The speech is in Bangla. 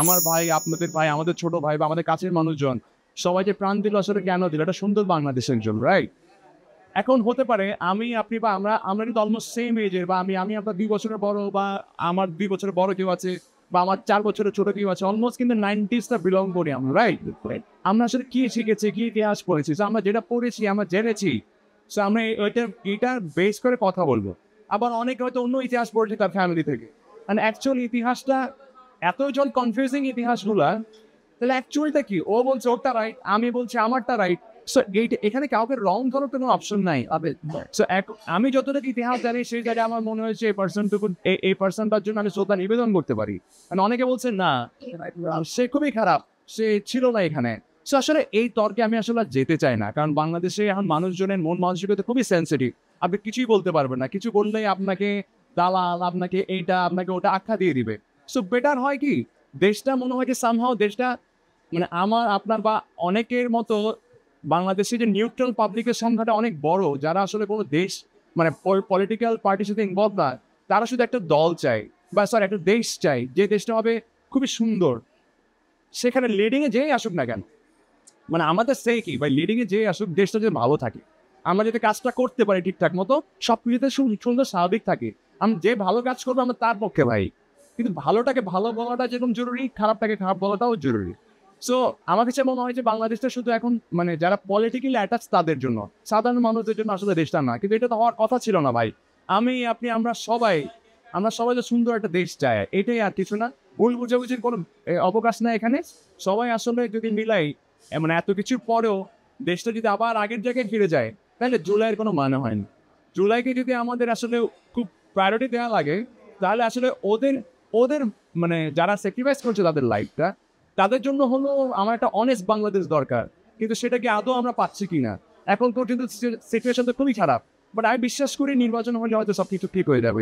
আমার ভাই, আপনাদের ভাই, আমাদের ছোট ভাই বা আমাদের কাছের মানুষজন সবাইকে প্রাণ দিল আসলে কেন দিল? এটা সুন্দর বাংলাদেশের জন্য, রাইট? এখন হতে পারে আমি, আপনি বা আমরা কিন্তু অলমোস্ট সেম এজের, বা আমি আপনার 2 বছরের বড়, বা আমার 2 বছরের বড় কেউ আছে, বা আমার 4 বছরের ছোট কেউ আছে। অলমোস্ট কিন্তু 90s টা বিলং করি আমরা, রাইট? আমরা আসলে কি শিখেছি, কি ইতিহাস পড়েছি? সো আমরা যেটা পড়েছি, আমরা জেনেছি। সো আমরা এটা বেস করে কথা বলবো। আবার অনেকে হয়তো অন্য ইতিহাস পড়েছে তার ফ্যামিলি থেকে। মানে অ্যাকচুয়াল ইতিহাসটা এতজন কনফিউজিং ইতিহাসগুলা, তাহলে অ্যাকচুয়ালটা কি? ও বলছে ওরটা রাইট, আমি বলছি আমারটা রাইট। সো এখানে কাউকে রং ধরার কোনো অপশন নাই। সো আমি যতটুকু ইতিহাস জানি সেই জায়গায় আমার মনে হয়েছে এই পার্সনটুকু, এই পার্সনটার জন্য আমি শ্রদ্ধা নিবেদন করতে পারি। মানে অনেকে বলছে না, সে খুবই খারাপ, সে ছিল না এখানে। সো আসলে এই তর্কে আমি আসলে আর যেতে চাই না, কারণ বাংলাদেশে এখন মানুষজনের মন মানসিকতা খুবই সেন্সিটিভ। আপনি কিছুই বলতে পারবেন না, কিছু বললেই আপনাকে দালাল, আপনাকে এইটা, আপনাকে ওটা আখ্যা দিয়ে দিবে। সো বেটার হয় কি, দেশটা মনে হয় যে সামহাও দেশটা, মানে আমার আপনার বা অনেকের মতো বাংলাদেশে যে নিউট্রাল পাবলিকের সংখ্যাটা অনেক বড়, যারা আসলে কোনো দেশ মানে পলিটিক্যাল পার্টির সাথে ইনভলভ না, তারা শুধু একটা দল চাই, বা একটা দেশ চাই, যে দেশটা হবে খুবই সুন্দর। সেখানে লিডিংয়ে যেই আসুক না কেন, মানে আমাদের সেই কি ভাই, লিডিংয়ে যেই আসুক, দেশটা যদি ভালো থাকে, আমরা যদি কাজটা করতে পারি ঠিকঠাক মতো, সব কিছুতে সুন্দর স্বাভাবিক থাকে, আমি যে ভালো কাজ করবো আমরা তার পক্ষে ভাই। কিন্তু ভালোটাকে ভালো বলাটা যেরকম জরুরি, খারাপটাকে খারাপ বলাটাও জরুরি। সো আমার কাছে মনে হয় যে বাংলাদেশটা শুধু এখন মানে যারা পলিটিক্যালি অ্যাটাচ তাদের জন্য, সাধারণ মানুষদের জন্য আসলে দেশটা না। কিন্তু এটা তো হওয়ার কথা ছিল না ভাই। আমি, আপনি, আমরা সবাই তো সুন্দর একটা দেশ চাই, এটাই আর কিছু না। ভুল বুঝাবুঝির কোনো অবকাশ নাই এখানে। সবাই আসলে যদি মিলাই, মানে এত কিছুর পরেও দেশটা যদি আবার আগের জায়গায় ফিরে যায়, তাহলে জুলাইয়ের কোনো মানে হয় না। জুলাইকে যদি আমাদের আসলে খুব প্রায়োরিটি দেওয়া লাগে, তাহলে আসলে ওদের ওদের মানে যারা স্যাক্রিফাইস করছে তাদের লাইফটা, তাদের জন্য হলো আমার একটা অনেস্ট বাংলাদেশ দরকার। কিন্তু সেটা কি আদৌ আমরা পাচ্ছি কিনা? এখন পর্যন্ত সিচুয়েশন তো খুবই খারাপ। বাট আমি বিশ্বাস করি নির্বাচন হলে হয়তো সবকিছু ঠিক হয়ে যাবে।